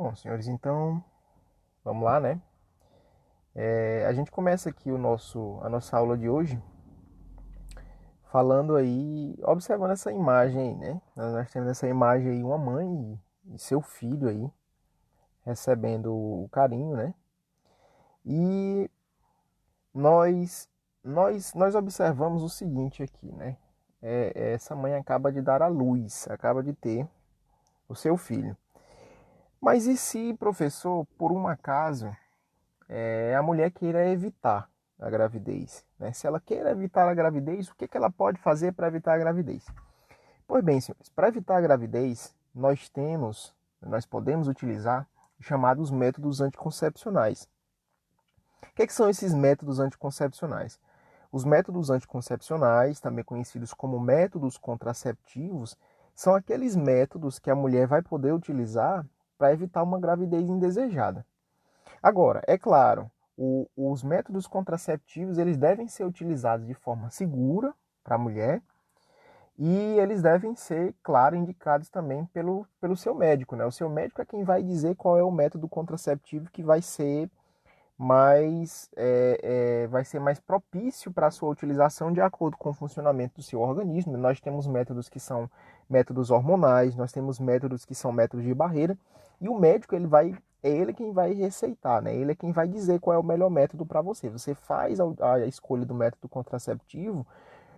Bom, senhores, então vamos lá, né? A gente começa aqui a nossa aula de hoje falando aí, observando essa imagem aí, né? Nós temos essa imagem aí, uma mãe e seu filho aí recebendo o carinho, né? E nós, nós observamos o seguinte aqui, né? Essa mãe acaba de dar à luz, acaba de ter o seu filho. Mas e se, professor, por um acaso, a mulher queira evitar a gravidez, né? Se ela queira evitar a gravidez, o que ela pode fazer para evitar a gravidez? Pois bem, senhores, para evitar a gravidez, nós podemos utilizar os chamados métodos anticoncepcionais. O que são esses métodos anticoncepcionais? Os métodos anticoncepcionais, também conhecidos como métodos contraceptivos, são aqueles métodos que a mulher vai poder utilizar para evitar uma gravidez indesejada. Agora, é claro, os métodos contraceptivos eles devem ser utilizados de forma segura para a mulher e eles devem ser, claro, indicados também pelo seu médico, né? O seu médico é quem vai dizer qual é o método contraceptivo que vai ser mais propício para a sua utilização de acordo com o funcionamento do seu organismo. Nós temos métodos que são métodos hormonais, nós temos métodos que são métodos de barreira, e o médico é ele quem vai receitar, né? Ele é quem vai dizer qual é o melhor método para você. Você faz a escolha do método contraceptivo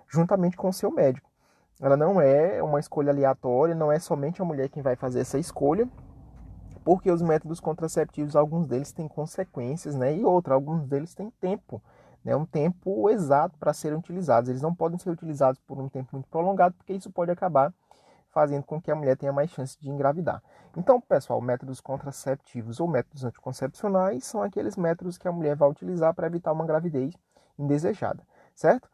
juntamente com o seu médico. Ela não é uma escolha aleatória, não é somente a mulher quem vai fazer essa escolha, porque os métodos contraceptivos, alguns deles têm consequências, né? E alguns deles têm tempo, né? Um tempo exato para serem utilizados. Eles não podem ser utilizados por um tempo muito prolongado, porque isso pode acabar fazendo com que a mulher tenha mais chance de engravidar. Então, pessoal, métodos contraceptivos ou métodos anticoncepcionais são aqueles métodos que a mulher vai utilizar para evitar uma gravidez indesejada, certo?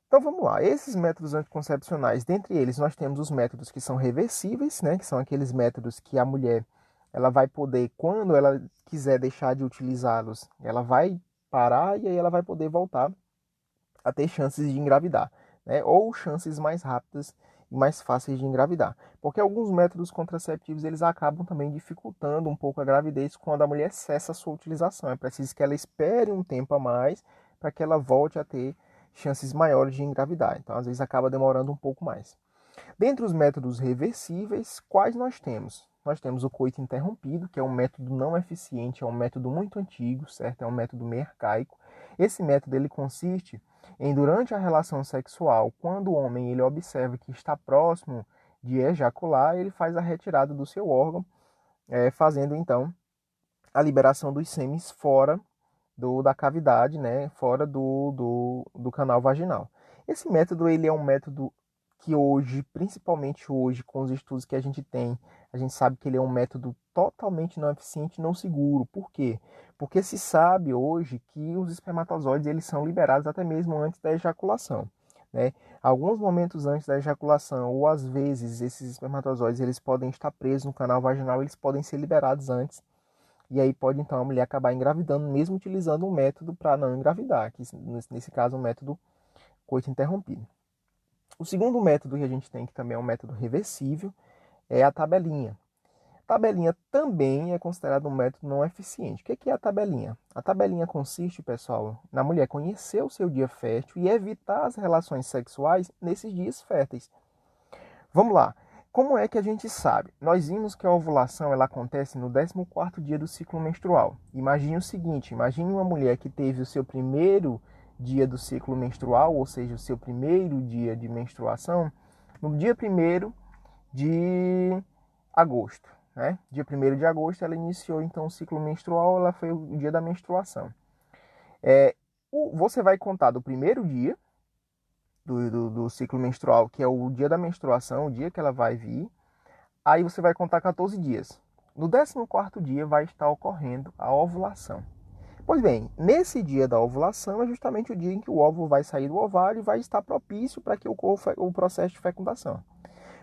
Então vamos lá, esses métodos anticoncepcionais, dentre eles nós temos os métodos que são reversíveis, né, que são aqueles métodos que a mulher ela vai poder, quando ela quiser deixar de utilizá-los, ela vai parar e aí ela vai poder voltar a ter chances de engravidar, né, ou chances mais rápidas e mais fáceis de engravidar. Porque alguns métodos contraceptivos eles acabam também dificultando um pouco a gravidez quando a mulher cessa a sua utilização. É preciso que ela espere um tempo a mais para que ela volte a ter chances maiores de engravidar. Então, às vezes, acaba demorando um pouco mais. Dentre os métodos reversíveis, quais nós temos? Nós temos o coito interrompido, que é um método não eficiente, é um método muito antigo, certo? É um método meio arcaico. Esse método ele consiste em, durante a relação sexual, quando o homem ele observa que está próximo de ejacular, ele faz a retirada do seu órgão, fazendo então a liberação dos sêmens fora da cavidade, né, fora do canal vaginal. Esse método ele é um método que hoje, principalmente hoje, com os estudos que a gente tem, a gente sabe que ele é um método totalmente não eficiente e não seguro. Por quê? Porque se sabe hoje que os espermatozoides eles são liberados até mesmo antes da ejaculação, né? Alguns momentos antes da ejaculação, ou às vezes esses espermatozoides eles podem estar presos no canal vaginal, eles podem ser liberados antes e aí pode então a mulher acabar engravidando, mesmo utilizando um método para não engravidar, que nesse caso o método coito interrompido. O segundo método que a gente tem, que também é um método reversível, é a tabelinha. Tabelinha também é considerado um método não eficiente. O que é a tabelinha? A tabelinha consiste, pessoal, na mulher conhecer o seu dia fértil e evitar as relações sexuais nesses dias férteis. Vamos lá. Como é que a gente sabe? Nós vimos que a ovulação ela acontece no 14º dia do ciclo menstrual. Imagine o seguinte, imagine uma mulher que teve o seu primeiro dia do ciclo menstrual, ou seja, o seu primeiro dia de menstruação, no dia 1º de agosto, né? Dia 1º de agosto ela iniciou então o ciclo menstrual, ela foi o dia da menstruação. Você vai contar do primeiro dia do ciclo menstrual, que é o dia da menstruação, o dia que ela vai vir. Aí você vai contar 14 dias. No 14º dia vai estar ocorrendo a ovulação. Pois bem, nesse dia da ovulação é justamente o dia em que o óvulo vai sair do ovário e vai estar propício para que ocorra o processo de fecundação.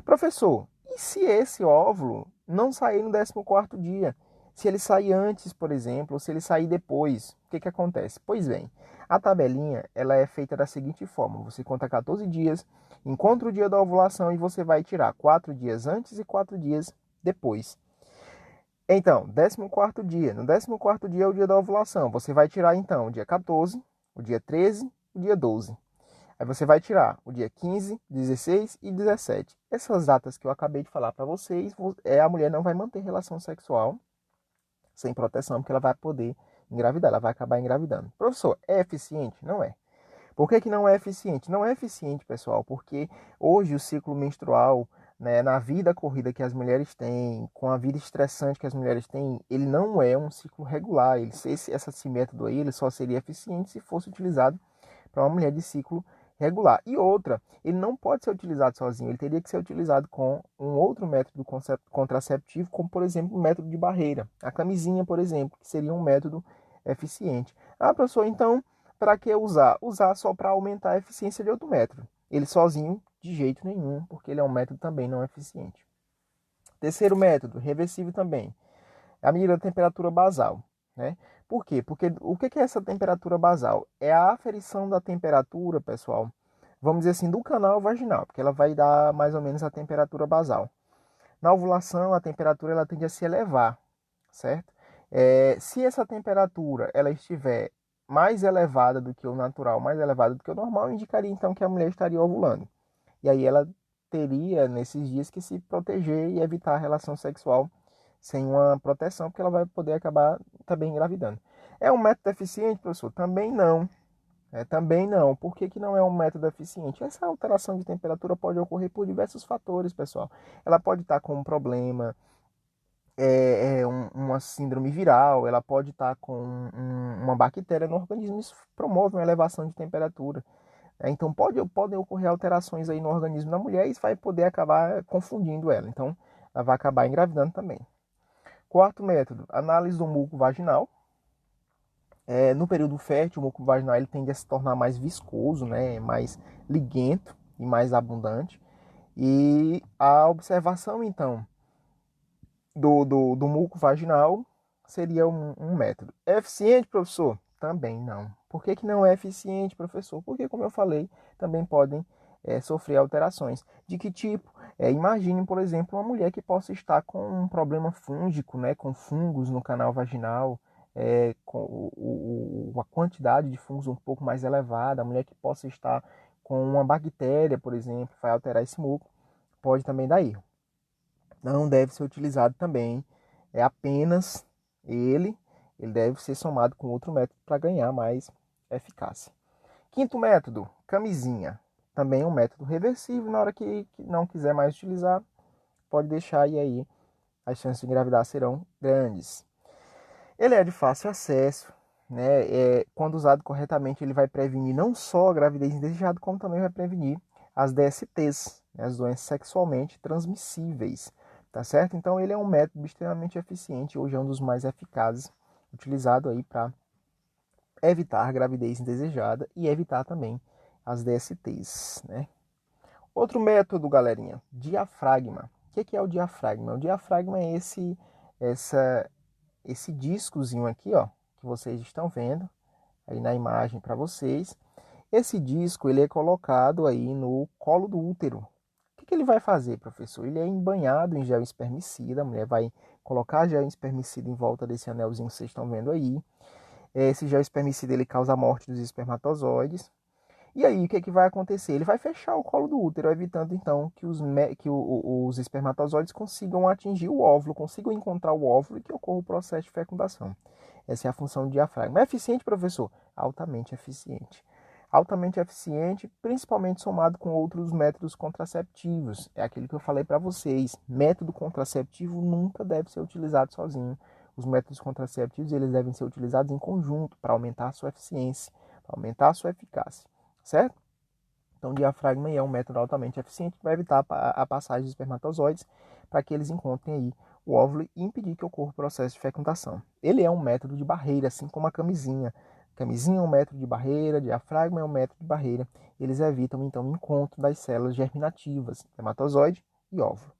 Professor, e se esse óvulo não sair no 14º dia? Se ele sair antes, por exemplo, ou se ele sair depois, o que acontece? Pois bem, a tabelinha ela é feita da seguinte forma: você conta 14 dias, encontra o dia da ovulação e você vai tirar 4 dias antes e 4 dias depois. Então, 14º dia. No 14º dia é o dia da ovulação. Você vai tirar, então, o dia 14, o dia 13, o dia 12. Aí você vai tirar o dia 15, 16 e 17. Essas datas que eu acabei de falar para vocês, a mulher não vai manter relação sexual sem proteção, porque ela vai poder engravidar, ela vai acabar engravidando. Professor, é eficiente? Não é. Por que que não é eficiente? Não é eficiente, pessoal, porque hoje o ciclo menstrual, né, na vida corrida que as mulheres têm, com a vida estressante que as mulheres têm, ele não é um ciclo regular. Esse método aí, ele só seria eficiente se fosse utilizado para uma mulher de ciclo regular. E outra, ele não pode ser utilizado sozinho, ele teria que ser utilizado com um outro método contraceptivo, como por exemplo o método de barreira, a camisinha, por exemplo, que seria um método eficiente. Ah, professor, então para que usar? Usar só para aumentar a eficiência de outro método. Ele sozinho, de jeito nenhum, porque ele é um método também não eficiente. Terceiro método, reversível também, é a medida da temperatura basal, né? Por quê? Porque o que é essa temperatura basal? É a aferição da temperatura, pessoal, vamos dizer assim, do canal vaginal, porque ela vai dar mais ou menos a temperatura basal. Na ovulação, a temperatura ela tende a se elevar, certo? Se essa temperatura ela estiver mais elevada do que o natural, mais elevada do que o normal, indicaria então que a mulher estaria ovulando. E aí ela teria, nesses dias, que se proteger e evitar a relação sexual sem uma proteção, porque ela vai poder acabar também engravidando. É um método eficiente, professor? Também não. Também não. Por que que não é um método eficiente? Essa alteração de temperatura pode ocorrer por diversos fatores, pessoal. Ela pode estar com um problema, uma síndrome viral, ela pode estar com uma bactéria no organismo, isso promove uma elevação de temperatura. Então podem ocorrer alterações aí no organismo da mulher e isso vai poder acabar confundindo ela. Então ela vai acabar engravidando também. Quarto método, análise do muco vaginal. No período fértil, o muco vaginal ele tende a se tornar mais viscoso, né, mais liguento e mais abundante. E a observação, então, do muco vaginal seria um método. É eficiente, professor? Também não. Por que que não é eficiente, professor? Porque, como eu falei, também podem sofrer alterações. De que tipo? Imagine, por exemplo, uma mulher que possa estar com um problema fúngico, né, com fungos no canal vaginal, com a quantidade de fungos um pouco mais elevada, a mulher que possa estar com uma bactéria, por exemplo, vai alterar esse muco, pode também dar erro. Não deve ser utilizado também apenas ele, ele deve ser somado com outro método para ganhar mais eficácia. Quinto método, camisinha. Também é um método reversível, na hora que não quiser mais utilizar, pode deixar e aí as chances de engravidar serão grandes. Ele é de fácil acesso, né? Quando usado corretamente, ele vai prevenir não só a gravidez indesejada, como também vai prevenir as DSTs, né? As doenças sexualmente transmissíveis, tá certo? Então ele é um método extremamente eficiente, hoje é um dos mais eficazes, utilizado aí para evitar a gravidez indesejada e evitar também as DSTs, né? Outro método, galerinha, diafragma. O que é o diafragma? O diafragma é esse discozinho aqui, ó, que vocês estão vendo aí na imagem para vocês. Esse disco ele é colocado aí no colo do útero. O que ele vai fazer, professor? Ele é embanhado em gel espermicida. A mulher vai colocar gel espermicida em volta desse anelzinho que vocês estão vendo aí. Esse gel espermicida ele causa a morte dos espermatozoides. E aí, o que vai acontecer? Ele vai fechar o colo do útero, evitando então que os espermatozoides consigam atingir o óvulo, consigam encontrar o óvulo e que ocorra o processo de fecundação. Essa é a função do diafragma. É eficiente, professor? Altamente eficiente. Altamente eficiente, principalmente somado com outros métodos contraceptivos. É aquilo que eu falei para vocês. Método contraceptivo nunca deve ser utilizado sozinho. Os métodos contraceptivos eles devem ser utilizados em conjunto para aumentar a sua eficiência, para aumentar a sua eficácia, certo? Então, o diafragma é um método altamente eficiente que vai evitar a passagem dos espermatozoides para que eles encontrem aí o óvulo e impedir que ocorra o processo de fecundação. Ele é um método de barreira, assim como a camisinha. A camisinha é um método de barreira, diafragma é um método de barreira. Eles evitam, então, o encontro das células germinativas, espermatozoide e óvulo.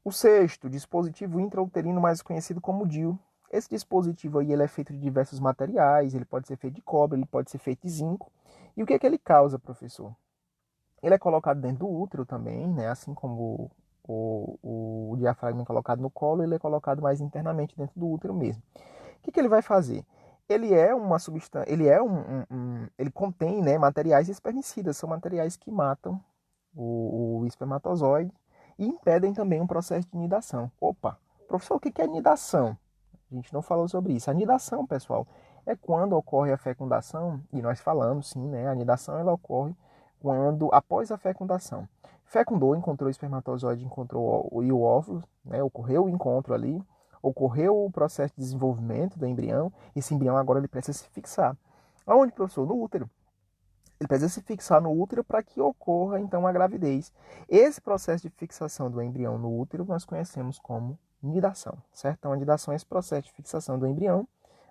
O sexto, dispositivo intrauterino, mais conhecido como DIU. Esse dispositivo aí ele é feito de diversos materiais, ele pode ser feito de cobre, ele pode ser feito de zinco. E o que é que ele causa, professor? Ele é colocado dentro do útero também, né? Assim como o o diafragma é colocado no colo, ele é colocado mais internamente dentro do útero mesmo. O que ele vai fazer? Ele é uma substância, ele contém, né, materiais espermicidas, são materiais que matam o espermatozoide e impedem também um processo de nidação. Opa, professor, o que é nidação? A gente não falou sobre isso. A nidação, pessoal, é quando ocorre a fecundação, e nós falamos sim, né? A nidação ela ocorre quando, após a fecundação, fecundou, encontrou o espermatozoide, encontrou e o óvulo, né? Ocorreu o encontro ali, ocorreu o processo de desenvolvimento do embrião, esse embrião agora ele precisa se fixar. Aonde, professor? No útero. Ele precisa se fixar no útero para que ocorra, então, a gravidez. Esse processo de fixação do embrião no útero nós conhecemos como nidação, certo? Então, a nidação é esse processo de fixação do embrião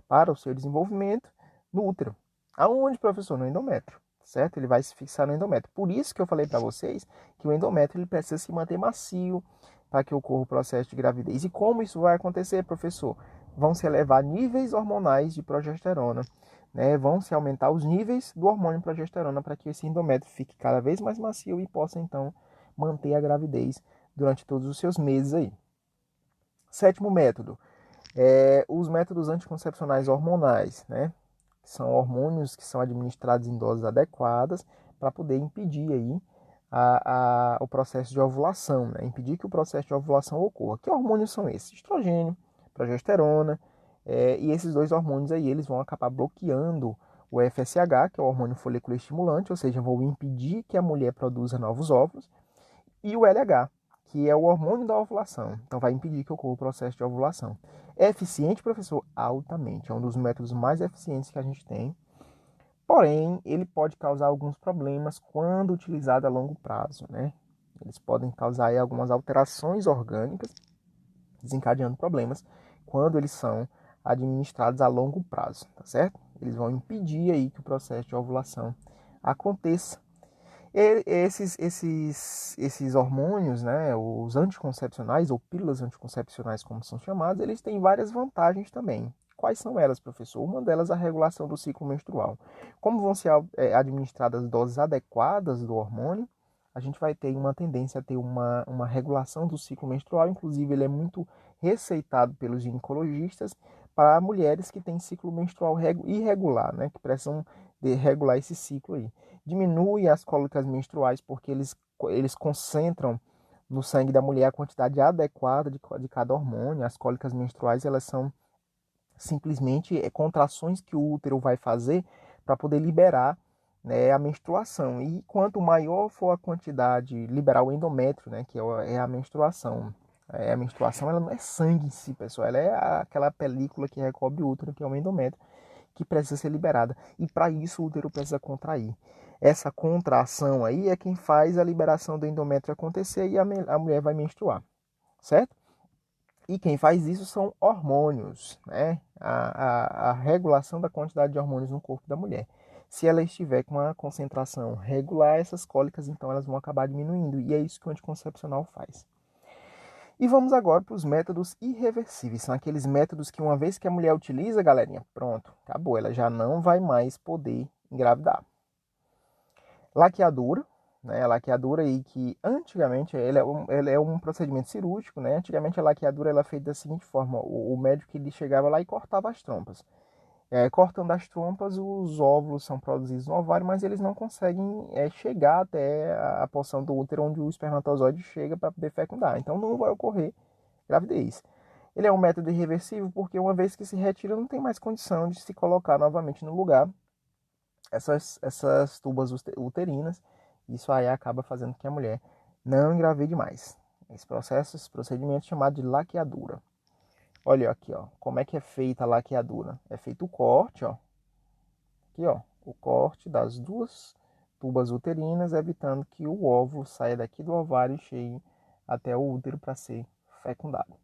para o seu desenvolvimento no útero. Aonde, professor? No endométrio, certo? Ele vai se fixar no endométrio. Por isso que eu falei para vocês que o endométrio ele precisa se manter macio para que ocorra o processo de gravidez. E como isso vai acontecer, professor? Vão se elevar níveis hormonais de progesterona, né? Vão se aumentar os níveis do hormônio progesterona para que esse endométrio fique cada vez mais macio e possa, então, manter a gravidez durante todos os seus meses aí. Sétimo método, os métodos anticoncepcionais hormonais, né? São hormônios que são administrados em doses adequadas para poder impedir aí o processo de ovulação, né? Impedir que o processo de ovulação ocorra. Que hormônios são esses? Estrogênio, progesterona, e esses dois hormônios aí eles vão acabar bloqueando o FSH, que é o hormônio folículo estimulante, ou seja, vão impedir que a mulher produza novos óvulos, e o LH, que é o hormônio da ovulação. Então, vai impedir que ocorra o processo de ovulação. É eficiente, professor? Altamente. É um dos métodos mais eficientes que a gente tem. Porém, ele pode causar alguns problemas quando utilizado a longo prazo, né? Eles podem causar aí algumas alterações orgânicas, desencadeando problemas quando eles são administrados a longo prazo, tá certo? Eles vão impedir aí que o processo de ovulação aconteça. Esses hormônios, né, os anticoncepcionais ou pílulas anticoncepcionais, como são chamados, eles têm várias vantagens também. Quais são elas, professor? Uma delas é a regulação do ciclo menstrual. Como vão ser administradas doses adequadas do hormônio, a gente vai ter uma tendência a ter uma regulação do ciclo menstrual. Inclusive, ele é muito receitado pelos ginecologistas para mulheres que têm ciclo menstrual irregular, né, que precisam de regular esse ciclo aí. Diminui as cólicas menstruais porque eles concentram no sangue da mulher a quantidade adequada de cada hormônio. As cólicas menstruais elas são simplesmente contrações que o útero vai fazer para poder liberar, né, a menstruação. E quanto maior for a quantidade, liberar o endométrio, né, que é a menstruação. A menstruação ela não é sangue em si, pessoal. Ela é aquela película que recobre o útero, que é o endométrio, que precisa ser liberada. E para isso o útero precisa contrair. Essa contração aí é quem faz a liberação do endométrio acontecer e a mulher vai menstruar, certo? E quem faz isso são hormônios, né? A regulação da quantidade de hormônios no corpo da mulher. Se ela estiver com uma concentração regular, essas cólicas, então, elas vão acabar diminuindo. E é isso que o anticoncepcional faz. E vamos agora para os métodos irreversíveis. São aqueles métodos que uma vez que a mulher utiliza, galerinha, pronto, acabou. Ela já não vai mais poder engravidar. Laqueadura, né? A laqueadura aí que antigamente ele é um procedimento cirúrgico, né? Antigamente a laqueadura era feita da seguinte forma: o médico ele chegava lá e cortava as trompas. Cortando as trompas, os óvulos são produzidos no ovário, mas eles não conseguem chegar até a porção do útero onde o espermatozoide chega para poder fecundar. Então não vai ocorrer gravidez. Ele é um método irreversível porque uma vez que se retira, não tem mais condição de se colocar novamente no lugar essas tubas uterinas. Isso aí acaba fazendo que a mulher não engravide mais. Esse procedimento é chamado de laqueadura. Olha aqui, ó, como é que é feita a laqueadura. É feito o corte, ó. Aqui, ó, o corte das duas tubas uterinas, evitando que o óvulo saia daqui do ovário e chegue até o útero para ser fecundado.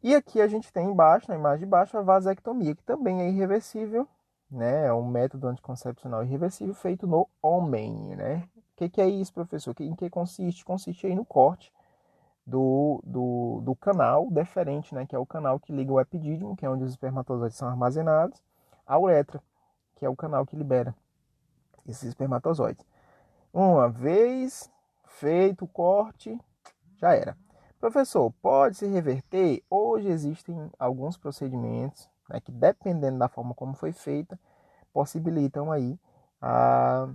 E aqui a gente tem embaixo, na imagem de baixo, a vasectomia, que também é irreversível, né? É um método anticoncepcional irreversível feito no homem, né? O que é isso, professor? Em que consiste? Consiste aí no corte do canal deferente, né? Que é o canal que liga o epidídimo, que é onde os espermatozoides são armazenados, a uretra, que é o canal que libera esses espermatozoides. Uma vez feito o corte, já era. Professor, pode se reverter? Hoje existem alguns procedimentos, né, que, dependendo da forma como foi feita, possibilitam aí a,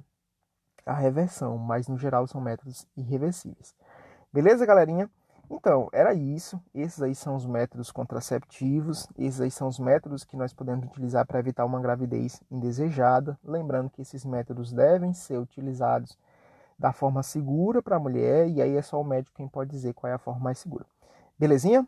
a reversão, mas no geral são métodos irreversíveis. Beleza, galerinha? Então, era isso. Esses aí são os métodos contraceptivos. Esses aí são os métodos que nós podemos utilizar para evitar uma gravidez indesejada. Lembrando que esses métodos devem ser utilizados da forma segura para a mulher, e aí é só o médico quem pode dizer qual é a forma mais segura. Belezinha?